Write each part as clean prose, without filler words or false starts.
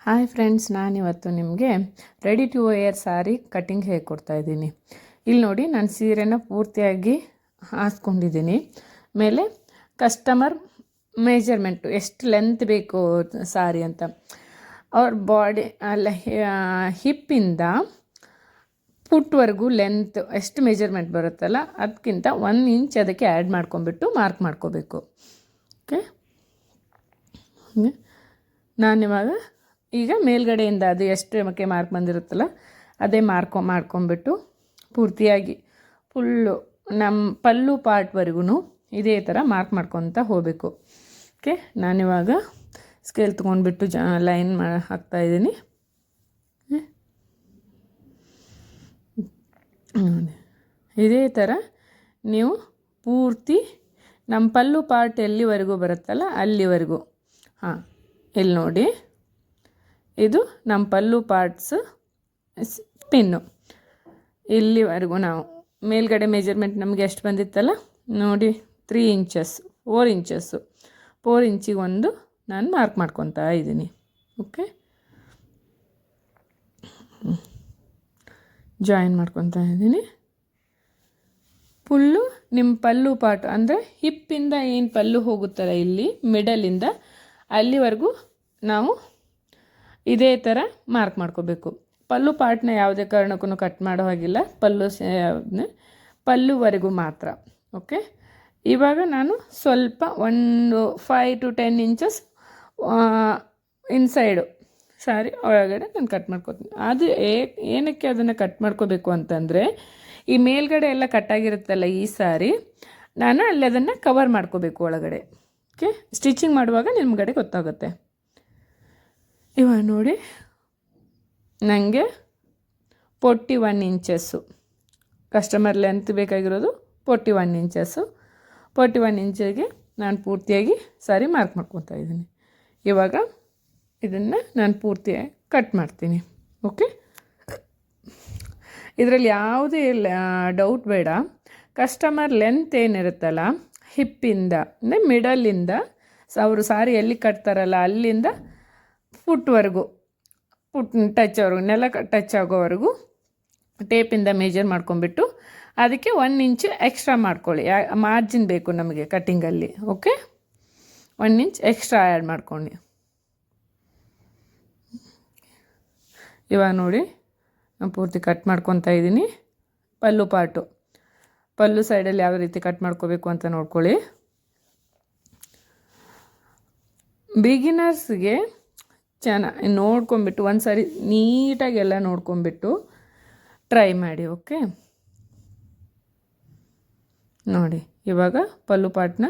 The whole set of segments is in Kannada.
ಹಾಯ್ ಫ್ರೆಂಡ್ಸ್, ನಾನಿವತ್ತು ನಿಮಗೆ ready to wear sari cutting ಹೇಗೆ ಕೊಡ್ತಾಯಿದ್ದೀನಿ. ಇಲ್ಲಿ ನೋಡಿ, ನಾನು ಸೀರೆನ ಪೂರ್ತಿಯಾಗಿ ಹಾಸ್ಕೊಂಡಿದ್ದೀನಿ. ಮೇಲೆ ಕಸ್ಟಮರ್ ಮೆಜರ್ಮೆಂಟು ಎಷ್ಟು ಲೆಂತ್ ಬೇಕು ಸಾರಿ ಅಂತ, ಅವ್ರ ಬಾಡಿ ಅಲ್ಲ ಹಿಪ್ಪಿಂದ ಫುಟ್ವರೆಗೂ ಲೆಂತ್ ಎಷ್ಟು ಮೆಜರ್ಮೆಂಟ್ ಬರುತ್ತಲ್ಲ ಅದಕ್ಕಿಂತ 1 ಇಂಚ್ ಅದಕ್ಕೆ ಆ್ಯಡ್ ಮಾಡ್ಕೊಂಬಿಟ್ಟು ಮಾರ್ಕ್ ಮಾಡ್ಕೋಬೇಕು. ಓಕೆ, ನಾನಿವಾಗ ಈಗ ಮೇಲ್ಗಡೆಯಿಂದ ಅದು ಎಷ್ಟು ನಮಗೆ ಮಾರ್ಕ್ ಬಂದಿರುತ್ತಲ್ಲ ಅದೇ ಮಾಡ್ಕೊಂಬಿಟ್ಟು ಪೂರ್ತಿಯಾಗಿ ಫುಲ್ಲು ನಮ್ಮ ಪಲ್ಲು ಪಾರ್ಟ್ವರೆಗೂ ಇದೇ ಥರ ಮಾರ್ಕ್ ಮಾಡ್ಕೊತ ಹೋಗಬೇಕು. ಓಕೆ, ನಾನಿವಾಗ ಸ್ಕೇಲ್ ತೊಗೊಂಡ್ಬಿಟ್ಟು ಲೈನ್ ಹಾಕ್ತಾಯಿದ್ದೀನಿ. ಇದೇ ಥರ ನೀವು ಪೂರ್ತಿ ನಮ್ಮ ಪಲ್ಲು ಪಾರ್ಟ್ ಎಲ್ಲಿವರೆಗೂ ಬರುತ್ತಲ್ಲ ಅಲ್ಲಿವರೆಗೂ. ಇಲ್ಲಿ ನೋಡಿ, ಇದು ನಮ್ಮ ಪಲ್ಲು ಪಾರ್ಟ್ಸ್ ಪಿನ್ನು. ಇಲ್ಲಿವರೆಗೂ ನಾವು ಮೇಲ್ಗಡೆ ಮೆಜರ್ಮೆಂಟ್ ನಮಗೆ ಎಷ್ಟು ಬಂದಿತ್ತಲ್ಲ ನೋಡಿ, 3 ಇಂಚಸ್ 4 ಇಂಚಸ್ಸು 4 ಇಂಚಿಗೆ ಒಂದು ನಾನು ಮಾರ್ಕ್ ಮಾಡ್ಕೊತಾ ಇದ್ದೀನಿ. ಓಕೆ, ಜಾಯಿನ್ ಮಾಡ್ಕೊತಾ ಇದ್ದೀನಿ. ಫುಲ್ಲು ನಿಮ್ಮ ಪಲ್ಲು ಪಾರ್ಟ್ ಅಂದರೆ ಹಿಪ್ಪಿಂದ ಏನು ಪಲ್ಲು ಹೋಗುತ್ತಲ್ಲ ಇಲ್ಲಿ ಮಿಡಲಿಂದ ಅಲ್ಲಿವರೆಗೂ ನಾವು ಇದೇ ಥರ ಮಾರ್ಕ್ ಮಾಡ್ಕೋಬೇಕು. ಪಲ್ಲು ಪಾರ್ಟ್ನ ಯಾವುದೇ ಕಾರಣಕ್ಕೂ ಕಟ್ ಮಾಡೋ ಹಾಗಿಲ್ಲ, ಪಲ್ಲುವರೆಗೂ ಮಾತ್ರ. ಓಕೆ, ಇವಾಗ ನಾನು ಸ್ವಲ್ಪ ಒಂದು 5 to 10 ಇಂಚಸ್ ಇನ್ಸೈಡು ಸಾರಿ ಒಳಗಡೆ ನಾನು ಕಟ್ ಮಾಡ್ಕೋತೀನಿ. ಅದು ಏನಕ್ಕೆ ಅದನ್ನು ಕಟ್ ಮಾಡ್ಕೋಬೇಕು ಅಂತಂದರೆ, ಈ ಮೇಲ್ಗಡೆ ಎಲ್ಲ ಕಟ್ಟಾಗಿರುತ್ತಲ್ಲ ಈ ಸಾರಿ, ನಾನು ಅಲ್ಲಿ ಅದನ್ನು ಕವರ್ ಮಾಡ್ಕೋಬೇಕು ಒಳಗಡೆ. ಓಕೆ, ಸ್ಟಿಚಿಂಗ್ ಮಾಡುವಾಗ ನಿಮ್ಗಡೆ ಗೊತ್ತಾಗುತ್ತೆ. ಇವಾಗ ನೋಡಿ, ನನಗೆ 41 ಇಂಚಸ್ಸು ಕಸ್ಟಮರ್ ಲೆಂತ್ ಬೇಕಾಗಿರೋದು 41 ಇಂಚಸ್ಸು. 41 ಇಂಚಿಗೆ ನಾನು ಪೂರ್ತಿಯಾಗಿ ಸಾರಿ ಮಾರ್ಕ್ ಮಾಡ್ಕೊತಾ ಇದ್ದೀನಿ. ಇವಾಗ ಇದನ್ನು ನಾನು ಪೂರ್ತಿಯಾಗಿ ಕಟ್ ಮಾಡ್ತೀನಿ. ಓಕೆ, ಇದರಲ್ಲಿ ಯಾವುದೇ ಡೌಟ್ ಬೇಡ. ಕಸ್ಟಮರ್ ಲೆಂತ್ ಏನಿರುತ್ತಲ್ಲ ಹಿಪ್ಪಿಂದ ಅಂದರೆ ಮಿಡಲಿಂದ ಅವರು ಸಾರಿ ಎಲ್ಲಿ ಕಟ್ತಾರಲ್ಲ ಅಲ್ಲಿಂದ ಫುಟ್ವರೆಗೂ ಟಚ್ ನೆಲ ಟಚ್ ಆಗೋವರೆಗೂ ಟೇಪಿಂದ ಮೇಜರ್ ಮಾಡ್ಕೊಂಬಿಟ್ಟು ಅದಕ್ಕೆ 1 ಇಂಚು ಎಕ್ಸ್ಟ್ರಾ ಮಾಡ್ಕೊಳ್ಳಿ. ಮಾರ್ಜಿನ್ ಬೇಕು ನಮಗೆ ಕಟ್ಟಿಂಗಲ್ಲಿ. ಓಕೆ, 1 ಇಂಚ್ ಎಕ್ಸ್ಟ್ರಾ ಆ್ಯಡ್ ಮಾಡ್ಕೊಂಡು ಇವಾಗ ನೋಡಿ ನಾನು ಪೂರ್ತಿ ಕಟ್ ಮಾಡ್ಕೊತಾ ಇದ್ದೀನಿ. ಪಲ್ಲು ಪಾರ್ಟು ಪಲ್ಲು ಸೈಡಲ್ಲಿ ಯಾವ ರೀತಿ ಕಟ್ ಮಾಡ್ಕೋಬೇಕು ಅಂತ ನೋಡ್ಕೊಳ್ಳಿ. ಬಿಗಿನರ್ಸ್ಗೆ ಚೆನ್ನಾಗಿ ನೋಡ್ಕೊಂಬಿಟ್ಟು ಒಂದು ಸಾರಿ ನೀಟಾಗಿ ಎಲ್ಲ ನೋಡ್ಕೊಂಬಿಟ್ಟು ಟ್ರೈ ಮಾಡಿ. ಓಕೆ, ನೋಡಿ ಇವಾಗ ಪಲ್ಲು ಪಾರ್ಟ್ನ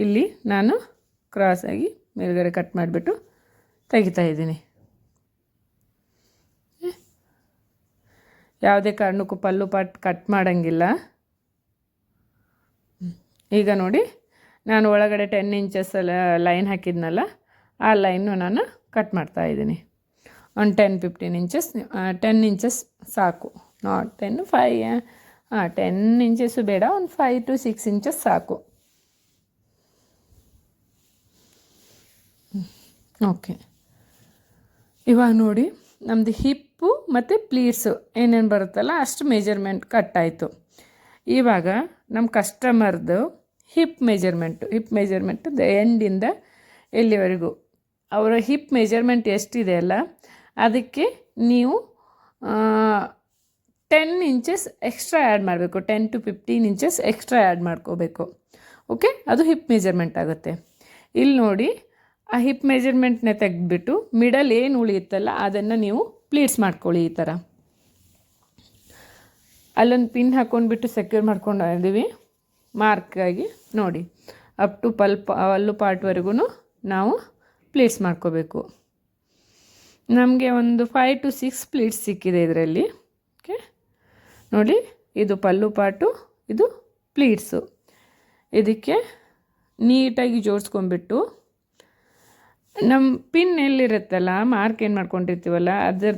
ಇಲ್ಲಿ ನಾನು ಕ್ರಾಸಾಗಿ ಮೇಲ್ಗಡೆ ಕಟ್ ಮಾಡಿಬಿಟ್ಟು ತೆಗಿತಾ ಇದ್ದೀನಿ. ಯಾವುದೇ ಕಾರಣಕ್ಕೂ ಪಲ್ಲು ಪಾರ್ಟ್ ಕಟ್ ಮಾಡೋಂಗಿಲ್ಲ. ಈಗ ನೋಡಿ, ನಾನು ಒಳಗಡೆ 10 ಇಂಚಸ್ ಲೈನ್ ಹಾಕಿದ್ನಲ್ಲ ಆ ಲೈನು ನಾನು ಕಟ್ ಮಾಡ್ತಾ ಇದ್ದೀನಿ. ಒಂದು 10-15 ಇಂಚಸ್ 10 ಇಂಚಸ್ ಸಾಕು. ನಾಟ್ 10 5 10 ಇಂಚಸ್ಸು ಬೇಡ, ಒಂದು 5 to 6 ಇಂಚಸ್ ಸಾಕು. ಓಕೆ, ಇವಾಗ ನೋಡಿ ನಮ್ಮದು ಹಿಪ್ಪು ಮತ್ತು ಪ್ಲೀಟ್ಸು ಏನೇನು ಬರುತ್ತಲ್ಲ ಅಷ್ಟು ಮೆಜರ್ಮೆಂಟ್ ಕಟ್ಟಾಯಿತು. ಇವಾಗ ನಮ್ಮ ಕಸ್ಟಮರ್ದು ಹಿಪ್ ಮೆಜರ್ಮೆಂಟು ಎಂಡಿಂದ ಎಲ್ಲಿವರೆಗೂ ಅವರ ಹಿಪ್ ಮೆಜರ್ಮೆಂಟ್ ಎಷ್ಟಿದೆ ಅಲ್ಲ ಅದಕ್ಕೆ ನೀವು 10 ಇಂಚಸ್ ಎಕ್ಸ್ಟ್ರಾ ಆ್ಯಡ್ ಮಾಡಬೇಕು. 10 to 15 ಇಂಚಸ್ ಎಕ್ಸ್ಟ್ರಾ ಆ್ಯಡ್ ಮಾಡ್ಕೋಬೇಕು. ಓಕೆ, ಅದು ಹಿಪ್ ಮೆಜರ್ಮೆಂಟ್ ಆಗುತ್ತೆ. ಇಲ್ಲಿ ನೋಡಿ, ಆ ಹಿಪ್ ಮೆಜರ್ಮೆಂಟ್ನ ತೆಗೆದ್ಬಿಟ್ಟು ಮಿಡಲ್ ಏನು ಉಳಿಯುತ್ತಲ್ಲ ಅದನ್ನು ನೀವು ಪ್ಲೀಟ್ಸ್ ಮಾಡ್ಕೊಳ್ಳಿ. ಈ ಥರ ಅಲ್ಲೊಂದು ಪಿನ್ ಹಾಕ್ಕೊಂಡ್ಬಿಟ್ಟು ಸೆಕ್ಯೂರ್ ಮಾಡ್ಕೊಂಡಿದ್ದೀವಿ ಮಾರ್ಕಾಗಿ. ನೋಡಿ, ಅಪ್ ಟು ಪಲ್ಲು ಪಾರ್ಟ್ವರೆಗೂ ನಾವು ಪ್ಲೀಟ್ಸ್ ಮಾಡ್ಕೋಬೇಕು. ನಮಗೆ ಒಂದು 5 to 6 ಪ್ಲೀಟ್ಸ್ ಸಿಕ್ಕಿದೆ ಇದರಲ್ಲಿ. ಓಕೆ, ನೋಡಿ, ಇದು ಪಲ್ಲು ಪಾರ್ಟು, ಇದು ಪ್ಲೀಟ್ಸು. ಇದಕ್ಕೆ ನೀಟಾಗಿ ಜೋಡಿಸ್ಕೊಂಡ್ಬಿಟ್ಟು ನಮ್ಮ ಪಿನ್ ಎಲ್ಲಿರುತ್ತಲ್ಲ ಮಾರ್ಕ್ ಏನು ಮಾಡ್ಕೊಂಡಿರ್ತೀವಲ್ಲ ಅದರ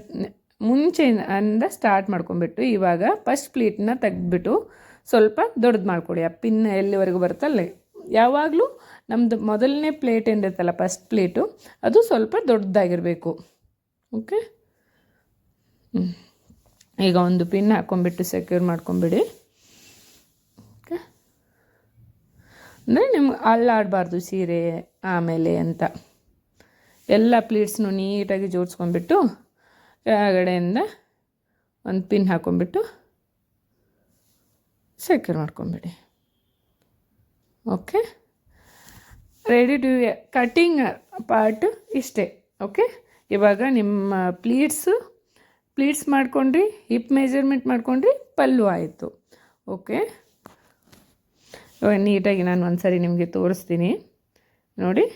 ಮುಂಚೆಯಿಂದ ಸ್ಟಾರ್ಟ್ ಮಾಡ್ಕೊಂಬಿಟ್ಟು ಇವಾಗ ಫಸ್ಟ್ ಪ್ಲೀಟನ್ನ ತೆಗೆದ್ಬಿಟ್ಟು ಸ್ವಲ್ಪ ದೊಡ್ಡದು ಮಾಡ್ಕೊಳ್ಳಿ. ಆ ಪಿನ್ ಎಲ್ಲಿವರೆಗೂ ಬರುತ್ತಲ್ಲ, ಯಾವಾಗಲೂ ನಮ್ಮದು ಮೊದಲನೇ ಪ್ಲೇಟ್ ಏನಿರುತ್ತಲ್ಲ ಫಸ್ಟ್ ಪ್ಲೇಟು ಅದು ಸ್ವಲ್ಪ ದೊಡ್ಡದಾಗಿರಬೇಕು. ಓಕೆ. ಈಗ ಒಂದು ಪಿನ್ ಹಾಕ್ಕೊಂಬಿಟ್ಟು ಸೆಕ್ಯೂರ್ ಮಾಡ್ಕೊಂಬಿಡಿ. ಓಕೆ, ಅಂದರೆ ನಿಮ್ಗೆ ಅಲ್ಲಾಡಬಾರ್ದು ಸೀರೆ ಆಮೇಲೆ ಅಂತ. ಎಲ್ಲ ಪ್ಲೀಟ್ಸ್ನು ನೀಟಾಗಿ ಜೋಡಿಸ್ಕೊಂಡ್ಬಿಟ್ಟು ಕೆಳಗಡೆಯಿಂದ ಒಂದು ಪಿನ್ ಹಾಕ್ಕೊಂಬಿಟ್ಟು ಸೆಕ್ಯೂರ್ ಮಾಡ್ಕೊಂಬಿಡಿ. Okay, ready to cutting part ಇಷ್ಟೇ. ಓಕೆ, ಇವಾಗ ನಿಮ್ಮ ಪ್ಲೀಟ್ಸ್ ಮಾಡ್ಕೊಂಡ್ರಿ, ಹಿಪ್ ಮೆಜರ್ಮೆಂಟ್ ಮಾಡ್ಕೊಂಡ್ರಿ, ಪಲ್ಲು ಆಯಿತು. ಓಕೆ, ಇವಾಗ ನೀಟಾಗಿ ನಾನು ಒಂದು ಸರಿ ನಿಮಗೆ ತೋರಿಸ್ತೀನಿ ನೋಡಿ.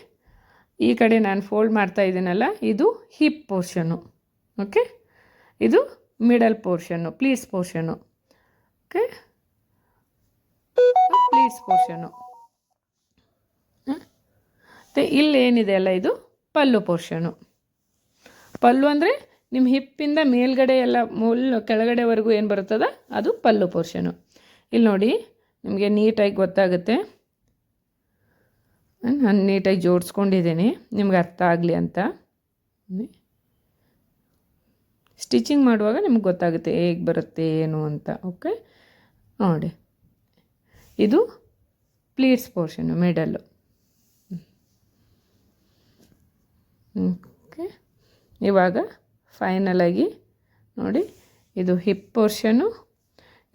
ಈ ಕಡೆ ನಾನು ಫೋಲ್ಡ್ ಮಾಡ್ತಾ ಇದ್ದೀನಲ್ಲ, ಇದು ಹಿಪ್ ಪೋರ್ಷನ್ನು. ಓಕೆ, ಇದು middle portion, pleats portion. Okay, pleats portion. ಮತ್ತು ಇಲ್ಲೇನಿದೆ ಅಲ್ಲ, ಇದು ಪಲ್ಲು ಪೋರ್ಷನು. ಪಲ್ಲು ಅಂದರೆ ನಿಮ್ಮ ಹಿಪ್ಪಿಂದ ಮೇಲ್ಗಡೆ ಎಲ್ಲ ಕೆಳಗಡೆವರೆಗೂ ಏನು ಬರುತ್ತದ ಅದು ಪಲ್ಲು ಪೋರ್ಷನು. ಇಲ್ಲಿ ನೋಡಿ, ನಿಮಗೆ ನೀಟಾಗಿ ಗೊತ್ತಾಗುತ್ತೆ. ನಾನು ನೀಟಾಗಿ ಜೋಡಿಸ್ಕೊಂಡಿದ್ದೀನಿ ನಿಮ್ಗೆ ಅರ್ಥ ಆಗಲಿ ಅಂತ. ಸ್ಟಿಚಿಂಗ್ ಮಾಡುವಾಗ ನಿಮ್ಗೆ ಗೊತ್ತಾಗುತ್ತೆ ಹೇಗೆ ಬರುತ್ತೆ ಏನು ಅಂತ. ಓಕೆ, ನೋಡಿ, ಇದು ಪ್ಲೀಟ್ಸ್ ಪೋರ್ಷನ್ನು, ಮಿಡಲ್ಲು. ಓಕೆ, ಇವಾಗ ಫೈನಲಾಗಿ ನೋಡಿ, ಇದು ಹಿಪ್ ಪೋರ್ಷನು,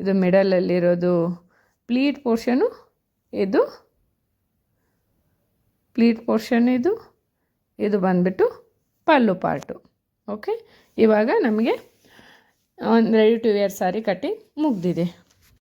ಇದು ಮಿಡಲಲ್ಲಿರೋದು ಪ್ಲೀಟ್ ಪೋರ್ಷನು, ಇದು ಪ್ಲೀಟ್ ಪೋರ್ಷನ್, ಇದು ಬಂದುಬಿಟ್ಟು ಪಲ್ಲು ಪಾರ್ಟು. ಓಕೆ, ಇವಾಗ ನಮಗೆ ಒಂದು ready to wear sari cutting ಮುಗಿದಿದೆ.